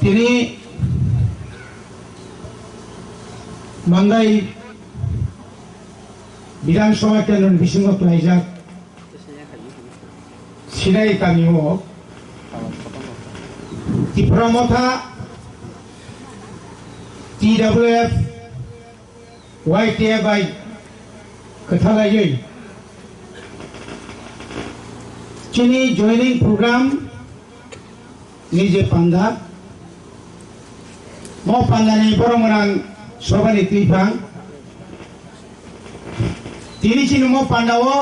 তিনি মান্দাই বিধানসভা কেন্দ্র বিসঙ্গ প্লাইজাক সিনাই গাमियाव ত্রিপুরামথা TWF YTFI खोथालायै चीनी जॉइनिंग प्रोग्राम निजे पांदा मो पांदानि बरमरां सबानि तिफां तिनि चिनु मो पांदावो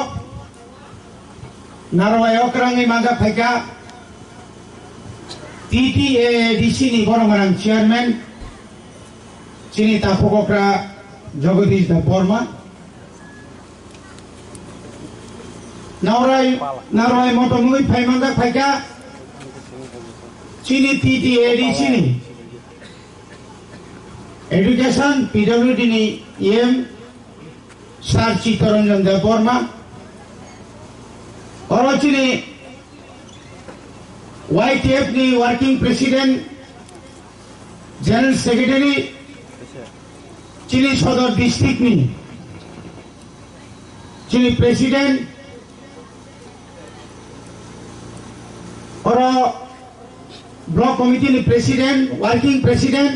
नारवाय अक्रांनि मांगा फाइका TTADC नि बरमरां चेयरमैन चीनी ताफुगोक्रा जगदीश दा बर्मा नाराय मोटोमुई फाइमांगा फाइका चीनी TTADC नि एडुकेशन PWD नि EM सार चित्तरंजन देव बर्मा और चीनी YTF नि वर्किंग प्रेसिडेंट जनरल सेक्रेटरी चीनी सदर डिस्ट्रिक्ट नि चीनी प्रेसिडेंट और ब्लॉक कमिटी नि प्रेसिडेंट वर्किंग प्रेसिडेंट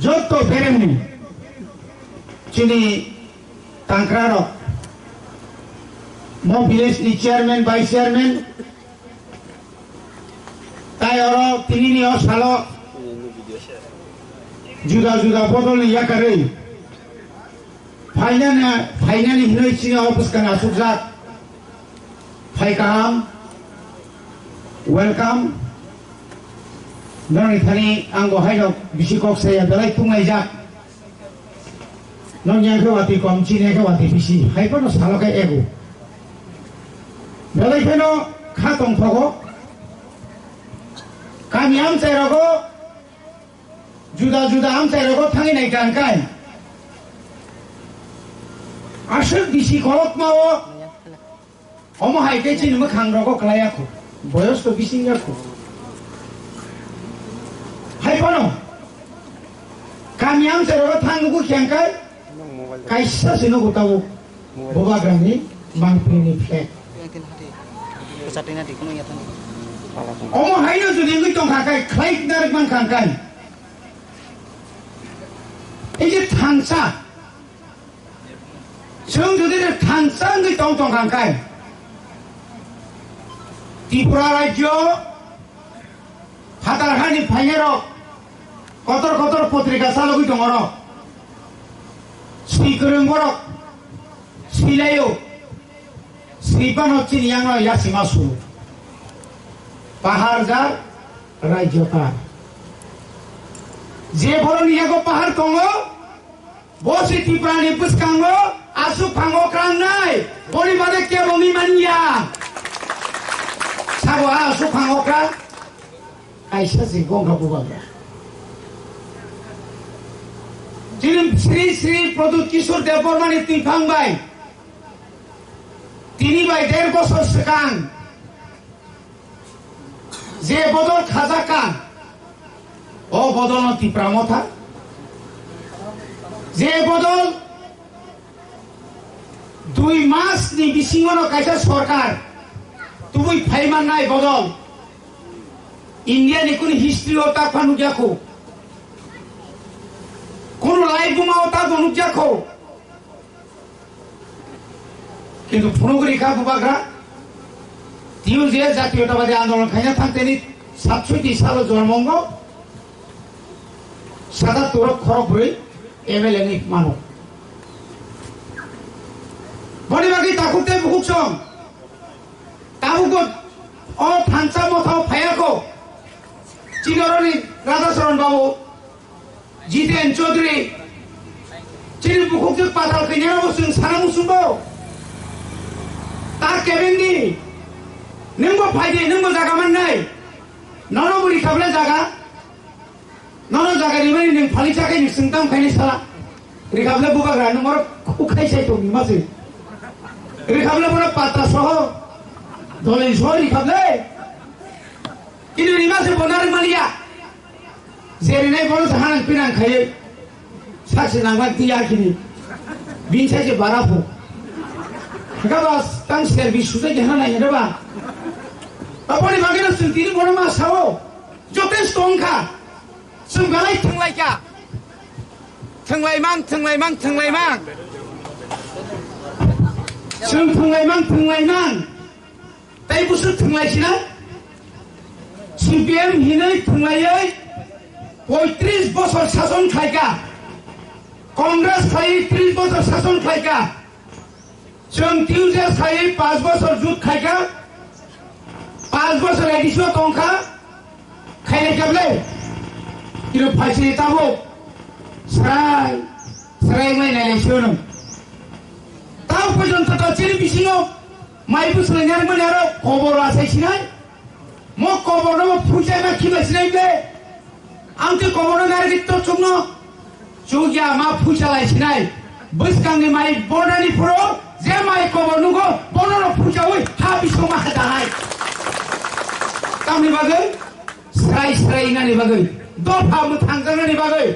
जो तो फेरेमनी चीनी तांक्रारो मो विलेज नि चेयरमैन वाइस चेयरमैन ताई और तिनी नि सालो जुदा जुदा बदल नि याकारै फाइनाल हिनै सिङा अफिस का नासुकजाक फाइकाम वेलकाम नोंनि थानि आंगो हायनो बिसिकक साया बेलाय तुंनायजाक नोंयाखौ वाति कम चिनेखौ वाति बिसि हायफोरनो सालकाय एगु बेलाय फेनो खा दंथगो गामियाम चाइरगो जुदा जुदा आम चाइरगो थांगिनाय गानकाय आसर बिसि खलक मावो अम हायके चिनुमो खांरगो क्लायाखो बयस तो बिसिंगाखो हायफोनो गामियाम चाइरगो थांगुगु खेंकाय कायसा सिनो गतावो बबाग्रामनि मांप्रिनि फ्लेग अम हायनो जुदि गै दंखाखाय क्लाइक नारक मान खांखाय এই যে থানসা जों जुदि थानसा गै दंखाखाय त्रिपुरा राज्य हातारहानि फाइनेरो कतर कतर पत्रिका सालगै दङ र श्री गोरोंबरक श्रीलायो श्रीपानो चिनियांग यासिमासु पाहाड़जार राज्यकार जे बरनियागो पाहाड़ दङ बसि त्रिपुरानि बुसखाङो आसु फाङो क्रांनाय बनि बादे केबलनि मानिया साबो आसु फाङो क्रां आइसा जे गंगा बुबाग्रा जिन श्री श्री प्रदूत किशोर देव बर्मानि तिनफांबाय तिनि बाय 1.5 বছর सिगां जे बदल खाजाकान ओ बदल त्रिपुरामथा जे बदल 2 मास नि बिसिङावनो कायसा सरकार तुमुय फाइमाननाय बदल इंडियानि कुन हिस्ट्री ओता फानुजाखौ কোন লাইভ বুমাওতা দনুজাখौ কিন্তু ফোনগরিখা বুবাগ্রা তিউ যে জাতীয়তাবাদী আন্দোলন খাইনা থাকতেনি 67 সাল জন্মঙ্গ 77 খরব্রই এমএলএ নি মানো বনিবাগি তাকুতে বুকসম তাবুকো ও থানসা মথাও ফায়াকো চিগরনি রাধাচরণ বাবু जितेन चौधरी चिनी बुकुक पाथाल खैनायाव जों साना मुसुंबो तार केबिननि नोंबो फायदे नोंबो जागामोन नै ननो बुरि खाबले जागा ननो जागा रिबानि नों फालिसाखै नों सोंताम खायनि साला रिखाबले बुबाग्रा नोंमर खुखाय साइतो निमासे रिखाबले बना पात्रा सह दले सह रिखाबले किनु निमासे बनार मालिया जेरैनाय बनो जाहां पिनांखायो सासे नांगोन तियाखिनि बिनि सासे बाराफो गाबा तां सर्विस सुदे देहा नायनोबा अपनी बागेनो जों दिनि बनो मासावो जथेस्थ अंखा जों गालाय थंलायका थंलायमां जों थंलायमां ताई बुसु थंलायसिना CPM हिनै थंलायै 35 বছর শাসন খাইকা কংগ্রেস খাই 30 বছর শাসন খাইকা जों টিউজে খাই 5 বছর জুত খাইকা 5 বছর এডিশন টংকা খাইলে কাবলে কিন্তু ফাইসি তাবো সারাই মাই নাইলেছিনো তাও পর্যন্ত কাচির বিসিङाव মাই বুসলাইনার মানে আর খবর আসাইছিনাই ম খবর ন ফুজাই মা খিবাইছিনাইলে आंखौ खबर नागिर तो चुनो जुगिया मा फुसा लायसिनाय बैसकांनि माइ बर्डानि फुरो जे माइ खबर नुगो बनरो फुसावै हा बिसो मा दाहाय कामनि बागै स्राय नानि बागै दफा मु थांजानानि बागै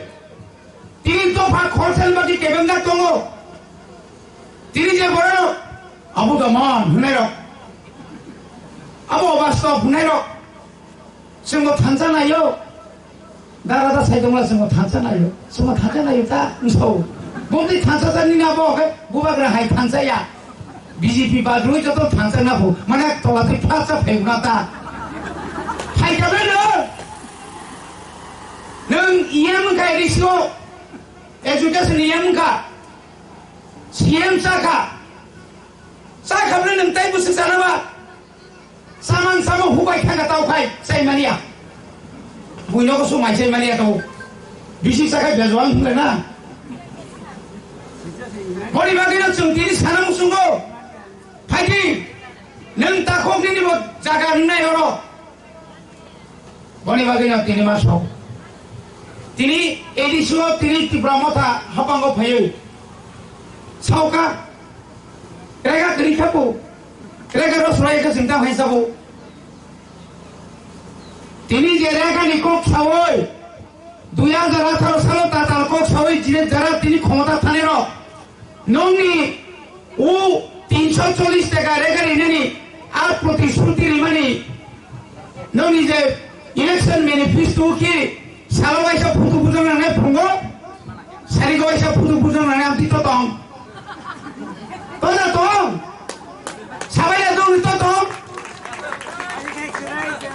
तिनि दफा खरसेल बागै केबेंगा दङो तिनि जे बरो आबो दमन हुनायरो आबो बास्तव हुनायरो जोंबो थांजानायो दारादा साइदोंला जोङो थांजानायो दा नसौ बंदि थांजाजानि नाबो गुबाग्रा हाय थांजाया बीजेपी बाद्रुय जतो थांजानाबो माने तलाते फासा फेगना ता फाइकाबे नों इएम का एडिसो एजुकेशन इएम का सीएम साखा साखाबले नों ताइ बुसु जानोबा सामान सामो हुबाय थांगा तावखाय साइमानिया बुइनोको सु माइसै मानिया तो बिसि साखाय बेजवान होनलेना बरि बागैनो जों दिनि साना मुसुंगो फाइदि नों ताखौनिनि जागा नुनाय हरो बरि बागैनो तिनि मासो तिनि एडिसो तिनि तिब्रामथा हापांगो फैयो सावका रेगा करिखाबो रेगा रसरायखौ जों दा हायसाबो তিনি যে রেখানি কোক সাওই 2018 সালে তাতাল কোক সাওই জিনে যারা তিনি ক্ষমতা থানের নংনি ও 340 টাকা রেখানি নেনি আর প্রতিশ্রুতি রিমানি নংনি যে ইলেকশন ম্যানিফেস্টো কি সালবাইসা ফুটু বুঝন না ফঙ্গো সারিগবাইসা ফুটু বুঝন না আমি তো তং তোরা তং সাবাইয়া দং তো তং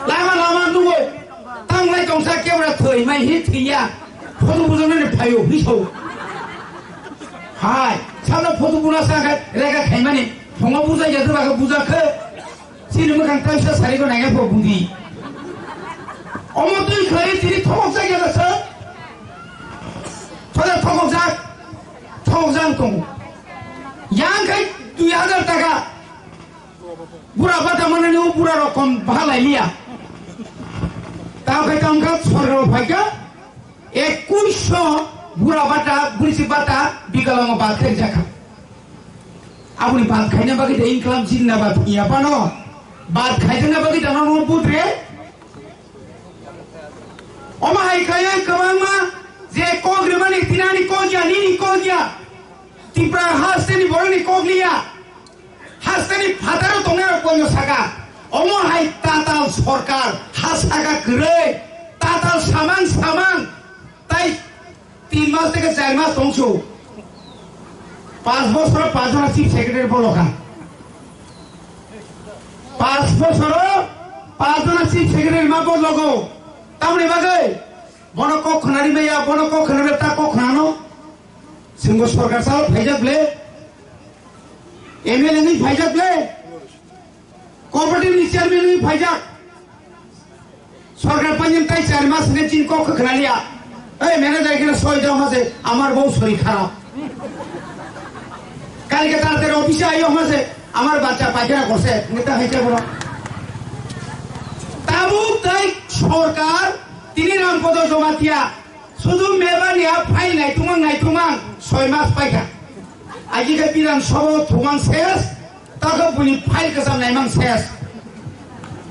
लामा नुगो तांलाय दंसा केवरा थै माइ हि थैया फटो बुजोंनो फायो हिसौ हाय सानो फटो बुना साखा रेगा खाइमानि फंगा बुजाय जादोबाखौ बुजाखो सिनि मोखां तांसा सारिगो नायगा फो बुंदि अमतुइ खै तिरि थमक जायगा दस थदा थमक जां दं यां खै 2000 টাকা बुरा बाटा माने बुरा रकम भालायलिया तावखाय तांखा सरकार फाइका 2100 बुरा बाटा बुरिसि बाटा बिगालांग बात खाय जाखा आबुनि बात खायना बागै दे इनकाम जिन्ना बात इया पानो बात खायजना बागै दाना न बुद्रे अमा हायखाय कबामा जे कोग्रेमानि तिनानि कोजिया निनि कोजिया तिप्रा हास्तेनि बरनि कोगलिया हास्तेनि फातारो दंनाय कोन्यो सागा अमो हाय ताताल सरकार हासागा गरै ताताल सामान ताई 3 मास থেকে 4 मास दंसो 5 বছর 5 জন চিফ সেক্রেটারি বলকা 5 বছর 5 জন চিফ সেক্রেটারি মা বলগো তামনি বাগै বনক খনারি মেয়া বনক খনারে তা কখনানো सिंह सरकार साल फाइजाबले एमएलए नहीं फाइजाबले कोऑपरेटिव चेयरमैन नहीं फाइजाक सरकार पंजन ताई 4 मास ने चिन को खखना लिया ए मैनेजर के सय दाव मासे আমার বউ শরীর খারাপ কালকে তাদের অফিসে আইও মাসে আমার বাচ্চা পায়খানা করছে নেতা হইছে বড় তাবু তাই সরকার তিনি নাম পদ জমা দিয়া শুধু মেবানিয়া ফাইল নাই তুমাং 6 মাস পাইকা আজকে বিধান সব তুমাং শেষ তাকে বুনি ফাইল কাজাম নাইমাং শেষ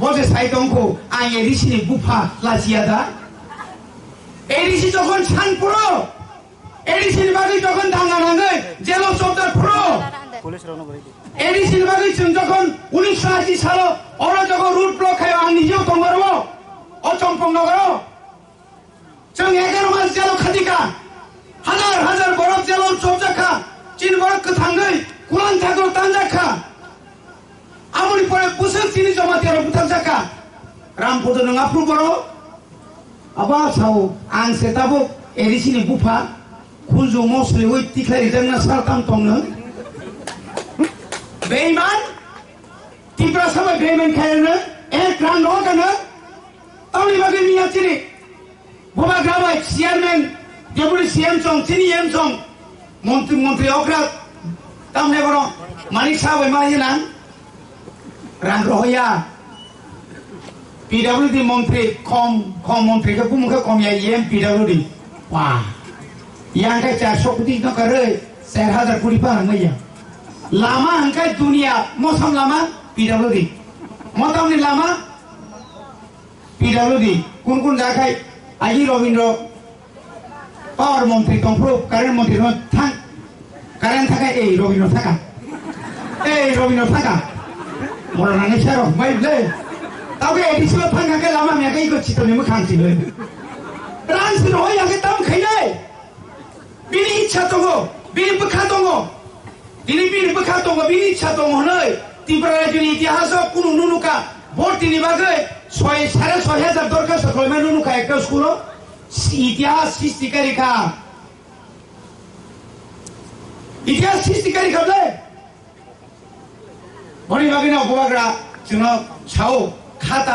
বজে সাইদংকো আইয়ে রিসিনি বুফা লাজিয়াদা এডিসি যখন ছান পুরো এডিসির বাকি যখন দাঙ্গা নাঙ্গে জেলো চৌদার পুরো এডিসির বাকি যখন 1980 সালে ওরা যখন রুট ব্লক খায় আं নিজেও দंगरबो ও চম্পং নগর जों 11 मास জেলো খাদিকা হাজার হাজার বরফ জেলো চৌজাখা চিন বরফ গোथाङै কুলান থাগল তানজাখা আমনি পরে বুসক চিনি জমাতিয়ার বুথাজাখা রামপদ नङा প্রবর আবা সাও आं সেতাবো এডিসিনি বুফা খুলজো মসলি ওই তিখারি জন্য সারতাম তংনো বেইমান তিব্রা সবাই বেইমান খায়নো এক রান নগানো তাওনি বাগে মিয়া চিনি বুবা গ্রাবাই চেয়ারম্যান ডেপুটি সিএম চং চিনি এম চং মন্ত্রী অগ্রা তামনে বড় মানিক সাহেব মাইনা রান রহয়া পিডব্লিউডি মন্ত্রী কম মন্ত্রীকে বুমুখে কমিয়া এম পিডব্লিউডি ওয়া yang kai 400 koটি no kare 4000 koটি pa ngaya lama angkai dunia mosam lama PWD motam ni lama PWD kun jakai aji Robindro power মন্ত্রী tongpro current মন্ত্রী no thang current thakai ei Robindro thaka moro nang sero mai le tabe edisilo thanga ke lama me kai ko chito ni mu khang chi le trans no ya ke tam khailai bini ichha tongo bini bekha tongo bini bekha tongo bini ichha tongo noi Tripura rajyoni itihaso kuno nunuka vote ni bagai 6,500 dorkhasto kolme nunuka ekta skulo ইতিহাস সৃষ্টিকারী খা ইতিহাস সৃষ্টিকারী খাবে বনি বাগিনা উপবাগরা जोंनो Sao খাতা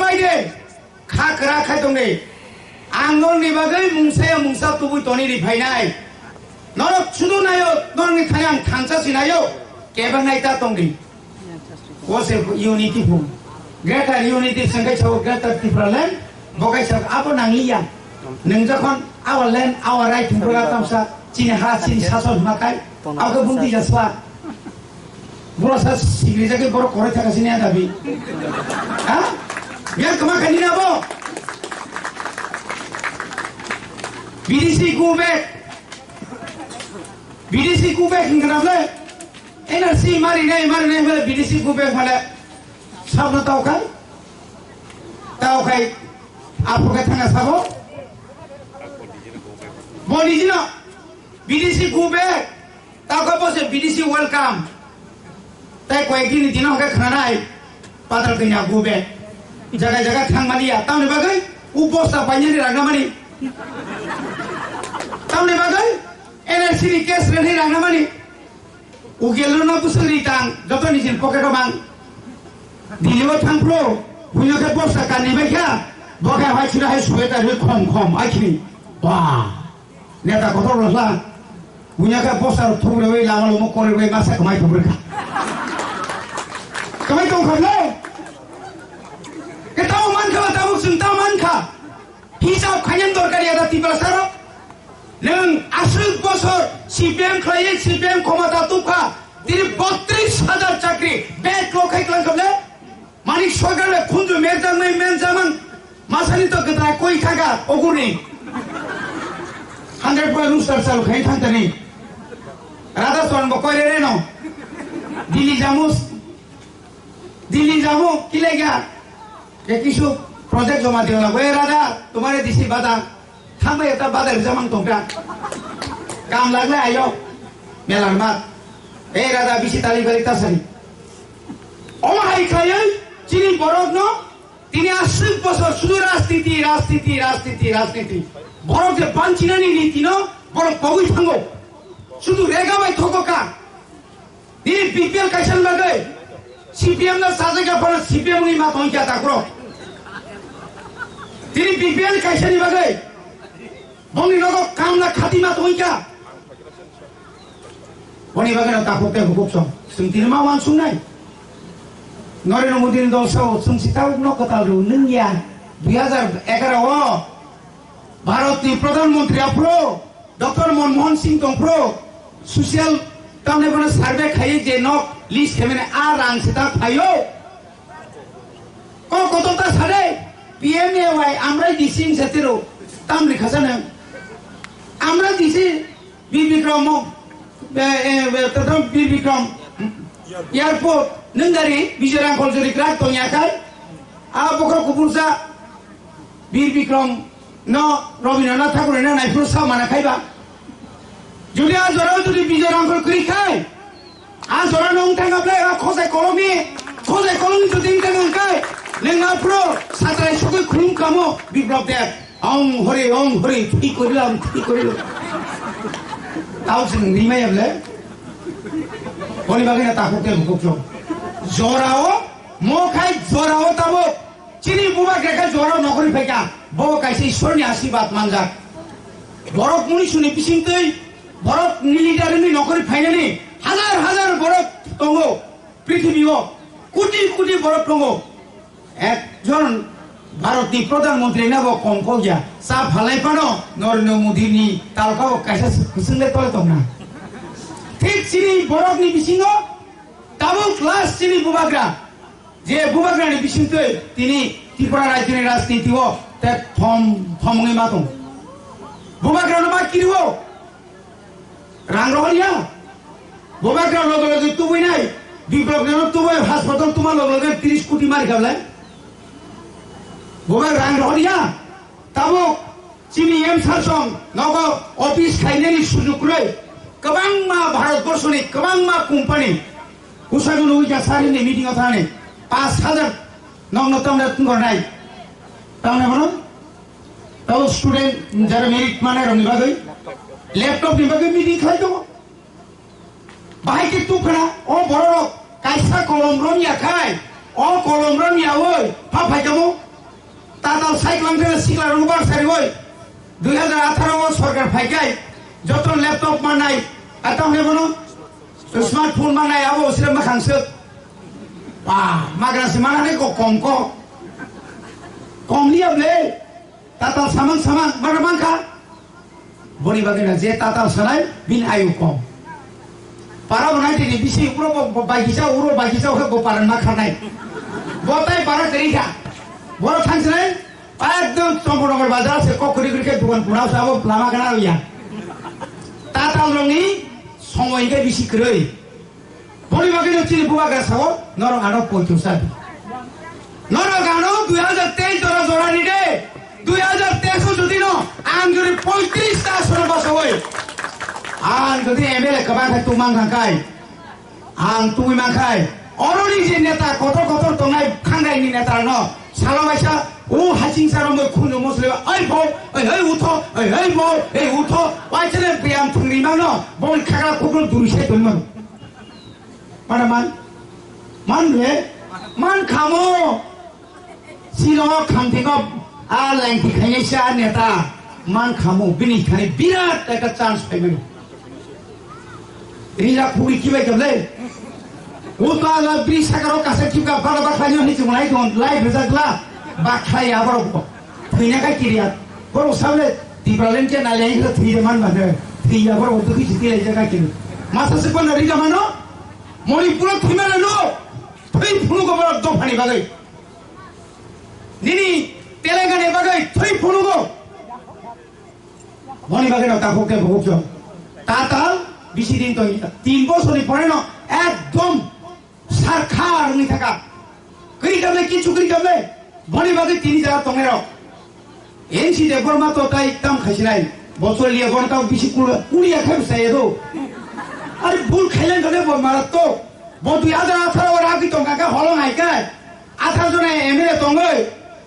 by দে খাকরা খাই দं दे आंगोलनि बागै मुंसा तुबुय तनि रिफाइनाय नरक सुदु नायो नरनि थाय आं थांसासि नायो केबां नायता दंदि वसे यूनिटी फु ग्रेटार यूनिटी संगै छाव ग्रेटार टिफ्रालेन बगाय सा आबो नांलिया नों जखन आवर लेन आवर राइट थुंग्रा तामसा चिनि हा चिनि सासन माकाय आगो बुंदि जासवा बरसा सिग्रिजाके बर करे थाकासिनि आदाबि हा बिया कमा खानि नाबो BDC go back kenapa? NRC mari nih malah BDC go back malah siapa tahu kan? Apa katanya siapa? Mau di sini BDC go back tahu apa sih BDC welcome tapi kau ini di mana kau kenal ay padahal kena go back jaga-jaga thang mania tahu nih bagai upos apa nya di raga mani tamne bagai NRC ni case reni rana mani ugelu na busuri tang joto ni jin pocket bang diliwa thang pro punya ke bosa kan ni bekha boga hai chura hai sueta ri khom akhini wah neta kotor rosla punya ke bosa thumre wei lama mo kore wei masa kamai thumre ka kamai tong khale ke tau man kha tau sung tau man kha hisab khayan dorkari ada Tripura sarok नों 80 বছর CPM খাইয়ে CPM ক্ষমতা Tuffah তিনি 32,000 চাকরি back লোকাই clan কবলে মানিক সরকারে খুঁজু মেজামান মাসানি তো গদা কই থাকা ওগুনি 100% রুস্টার চালু খাই থাকতেনি রাধা সোন বকরে রে নো দিল্লি জামু কি লাগা কে কিছু প্রজেক্ট জমা দিও না ওই রাধা তোমারে দিছি বাদা থামে এটা বাদা জামান তোমরা কাম লাগলে আইও মেলার মাত এই রাধা বিশি তালি বাড়ি তাসারি অমাই খাই চিনি বরফ ন তিনি 80 বছর শুধু রাজনীতি বরফ যে বাঞ্চিনানি নীতি ন বরফ পগুই থাঙ্গো শুধু রেগাবাই থককা তিনি বিপিএল কাইসান বাগে সিপিএম না সাজাগা পর সিপিএম নি মাত হইয়া তাকরো তিনি বিপিএল কাইসানি বাগে বনি নগর কামলা খাতিমা হইয়া বনি বাগে না তাকতে হুকুক সং সুংতির মা ওয়ান সুংনাই নরেন্দ্র মোদী দল সহ সুংসিতাও নকতালু নংয়া 2011 ভারতনি প্রধানমন্ত্রী Afro doctor Manmohan Singh দংপ্রো social তামনে বনে সার্ভে খাই যে নক লিস্ট হেমেনে আর রাং সেটা খাইও কতটা সারে PMAY আমরাই দিছি সেতেরও তাম লেখা জানো আমরা দিছি বীর বিক্রম বীর বিক্রম এয়ারপোর্ট नोंगारि बिजय रांखल जरि क्राक तंयाखाय आ बखर कुपुरसा वीर विक्रम न रवीन्द्रनाथ ठाकुर न नायफुर सा मानाखायबा जुदि आ जराव जुदि बिजय रांखल क्रिखाय आ जरा नों थांगाब्ले आ खजाय कलमि जुदि थांगांखाय नोंगाफ्रो सात्राय सगै खुलुम खामो बिप्लब दे ओं हरि थि करिलाम ताव जों रिमायाब्ले बनि बागैना ताखुते बुकफ्रो जोराओ मोखाय जोराओ ताबो चिनी बुबा ग्रेखा जोराओ नखरि फैका बो कायसे ईश्वरनि आशीर्वाद मानजा बरफ मुनि सुनि पिसिंतै बरफ मिलिटारिनि नखरि फाइनानि हाजार बरफ दंगो पृथिबीओ कोटी बरफ दंगो एकजन भारतनि प्रधानमन्त्री नाबो कमखौ गया सा फालायपानो नरेन्द्र मोदीनि तालकाव कायसे कुसुंले तले दंना ठीक चिनी बरफनि बिसिङाव ताबो क्लास चिनी बुबाग्रा जे बुबाग्रानि बिसिंतै तिनि त्रिपुरा राज्यनि राजनीतिओ ते थमङै मा दं बुबाग्रानो मा किरिओ रां रहलिया बुबाग्रा लगे तुबैनाय बिप्लबनो तुबै हासपाताल तुमा लगे 30 कोटी मारि गाबलाय बुबाग रां रहलिया ताबो चिनी एम सारसं नगो अफिस खायनायनि सुजुगरै गोबां मा भारतबर्षनि गोबां मा कम्पानि उसागुन उइजा सारिनि मिटिंआव थानानै 5000 नंनो तमने तुंगरनाय तामने बनो ताव स्टुडेन्ट जारा मेरिट माने रंनि बागै लैपटॉप नि बागै मिटिं खाय दङ बाहाय के तुखना ओ बरो कायसा कलम रमिया खाय ओ कलम रमिया ओय फा फायकामो ताताव साइक्लां थे सिक्ला रंबार सारि ओय 2018 सरकार फायकाय जत लैपटॉप मानाय आतावने बनो स्मार्टफोन मानाय आबो सिरे माखांसो बा माग्रासे मानानै कम लियाबले ताताल सामान मारा मांखा बनि बागैना जे ताताल सानाय बिन आयु कम पारा बनाय दिनि बिसि उरो बागिसा हो पारन मा खानाय बताय पारा करिखा बरो थांसनाय एकदम चम्पनगर बाजार से ककरि के दुकान पुनाव साबो लामा गाना या ताताल रंनि সময়কে বেশি কই পরিবাকে চিনি বুবাগা সাও নর আনো 35 নর গানো 2023 জোড়ানি দে 2023 যদি ন আং যদি 35 টা সর বসই আং যদি এমএলএ কবা খাই তুমাং খাই আং তুই মা খাই অরনি যে নেতা কত তনাই খাঙ্গাইনি নেতা ন সালামাইসা ও হাসিং সারমে খুনো মসলে আই বল এই উঠো এই বল এই উঠো ওয়াইছলে ব্যায়াম থুংরি মানো বল খাগা কুকুর দুরিসে তুলমান মানে মান রে মান খামো সিলো খামতেগ আ লাইনটি খাইসা নেতা মান খামো বিনি খানি বিরাট একটা চান্স পাইবেন রিলা খুবই কি বাই গলে ও তো আলা ব্রিজ সাগর কাছে কিবা বাবা বাখানি হইছে মলাই দন লাইভ রেজাল্টলা बाखाय आबार थैना का किरिया बर साबले दिब्रालेन के नाले इखो थैरे मान माने थैया बर ओदो कि जिति लाय जागा किन मासासे कोन रिजा मानो मणिपुर थैमाले नो थै फुनु गो बर दो फानि बागै निनि तेलेंगाना बागै थै फुनु गो मणि बागै न ताखोके भोगो ताताल बिसि दिन तो 3 বছরনি পরে ন একদম সরকার নি থাকা কই গলে কি চুকরি গলে বনি বাগে 3 জায়গা তংের এনসি দে বর্মা তো তাই একদম খাইছিলাই বছর লিয়ে বনটাও বেশি কুড়িয়া খাইছে এদো আরে ভুল খাইলেন গলে মারা তো ব 2018 ওর আগে তংকা হলো নাইকা 18 জনে এমএলএ তংগই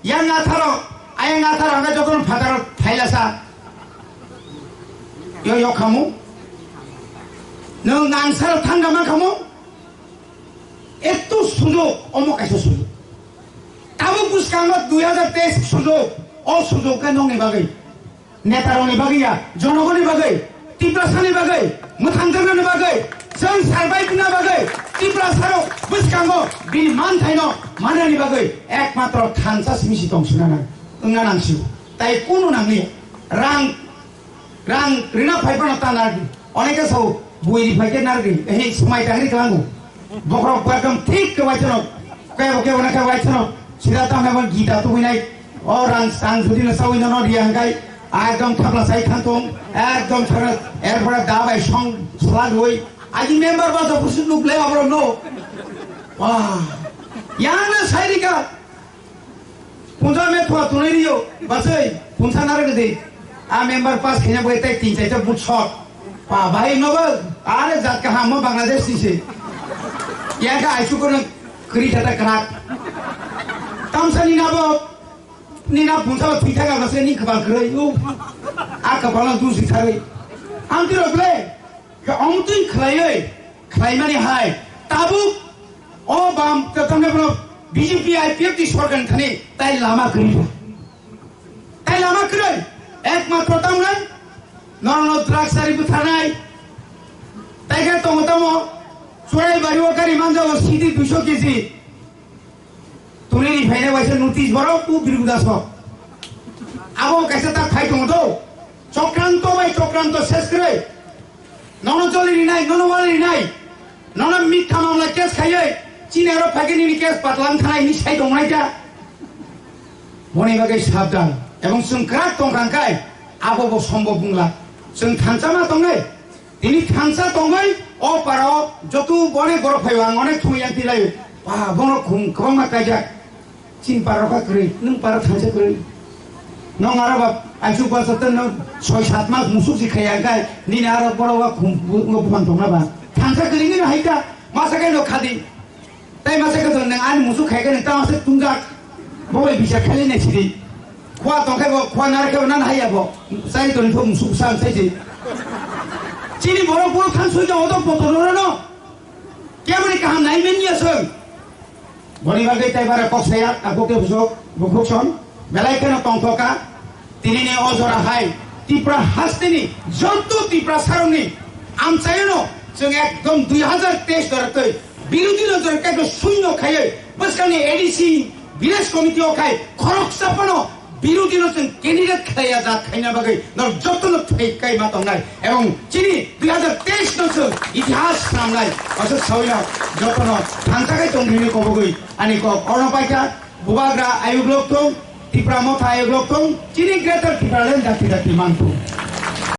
ইয়াং 18 আয়াং 18 আগে যখন ফাদার ফাইলাসা ইয়ো খামু নং নাংসার থাঙ্গা মা খামু এত সুযোগ অমকাইছে সুযোগ তাবো বুঝকাঙ্গত 2023 সুযোগ অসুযোগকে নংনি বাগै নেতারনি বাগैया জনগণনি বাগै ত্রিপুরাসানি বাগै মুথাंगरनि বাগै जों सारबाइकना बागै ত্রিপুরাসাरो बुझकांग बिनि मान थाइनो माननि बागै एकमात्र खानसा सिमिसि दंसुना ना ओंना नांसु ताइ कोनो नांनि रां रिना फाइबाना तानारदि अनेके साव बुइरि फाइके नारदि एही समाय दाहरि खालांगो बखरक एकदम ठीक के वाइचनो के ओना के वाइचनो सिदा तामनाबन गीता तो बिनाय রাং সাং যদি না সাউই না রিয়া হাঙ্গাই একদম থাপলা সাই থান্তং একদম ছাড়া এরপরে দাবাই সং স্লাদ হই আজি মেম্বার বাসা পুসুন নুকলে আমরা নো ইয়াংনা সাইরিকা পুঞ্জা মে থা তুনে রিও বাসই পুনসা নারে দে মেম্বার পাস খেনা বই তাই 3-4টা বুট শট ভাই নবা আরে জাত কা হাম বাংলাদেশ দিছে ইয়াকা আইসু কোন করিটাটা ক্রাক তামসানি নাবো নিনা পুনসা থিকা গাছে নি খবা গ্রই ও আকাপালা দুসি থারে আমতি রকলে অমতুই খাই মানে হাই তাবু ও বাম ততনে বলো বিজেপি আইপিএফ টি সরকার থানে তাই লামা করি একমাত্র তামরাই নরন দ্রাক্ষারি থানায় তাই কে তমতম চড়াই বাড়িওকারি মানজাও সিধি 200 কেজি তুলে নি ফাইনে বাইছে নোটিশ বড় তু বিরুদাস আবো কাছে তা খাই তো চক্রান্ত শেষ করে ননচলি নাই ননমালি নাই নন মিথ্যা মামলা কেস খাইয়ে চীনের ফাঁকিনি কেস পাতলাম থানায় নি সাই দংনাইটা মনে বাগে সাবধান এবং जों क्राक दंखांखाय आबो सम्भव बुंला जों थांसामा दंनाय दिनै थांसा दंनाय अ पाराव जतु बने गर फायवा अनेक थुया दिलाय बा बनो खुमा कायजा चिन पाराव करै नों पारा थांसा करै नों आरो बा आजु बासत नों 6-7 मास मुसुक सिखायागाय निना आरो बरवा खुम दंना बा थांसा करिनि हायका मासाखाय न खादि ताइ मासाखाय नों आन मुसुक खायगोन ता मासे तुंगा बबे बिसा खालि नेसिदि Kwa tongkai bo kwa narke bo nan haya bo sai ton thum subsan sai ji chini boro boro khan sui da odo potoro no kemani kaham nai men ya sung bori bagai tai bara kok saya aku ke busuk bukson belai kana tongkoka tini ne ojora hai tipra hastini jontu tipra saroni am sayno jeng ekdom 2023 dorate বিরোধী নজর কাকে শূন্য খাইয়ে বসকানি ADC বিলেজ committee খাই খরক চাপানো বিরোধী নতুন candidate খাইয়া যা খাইনা বাগে নর যতন খাই মাতংনাই এবং চিনি 2023 নতুন ইতিহাস নামনাই অসত সাউলা যতন থাংসাকাই তংহিনি কবগৈ আনি ক অর্ণপাইকা বুবাগ্রা আয়োগ লোকতং ত্রিপুরা মথা আয়োগ লোকতং চিনি গ্রেটার ত্রিপুরা লেন জাতি মানতু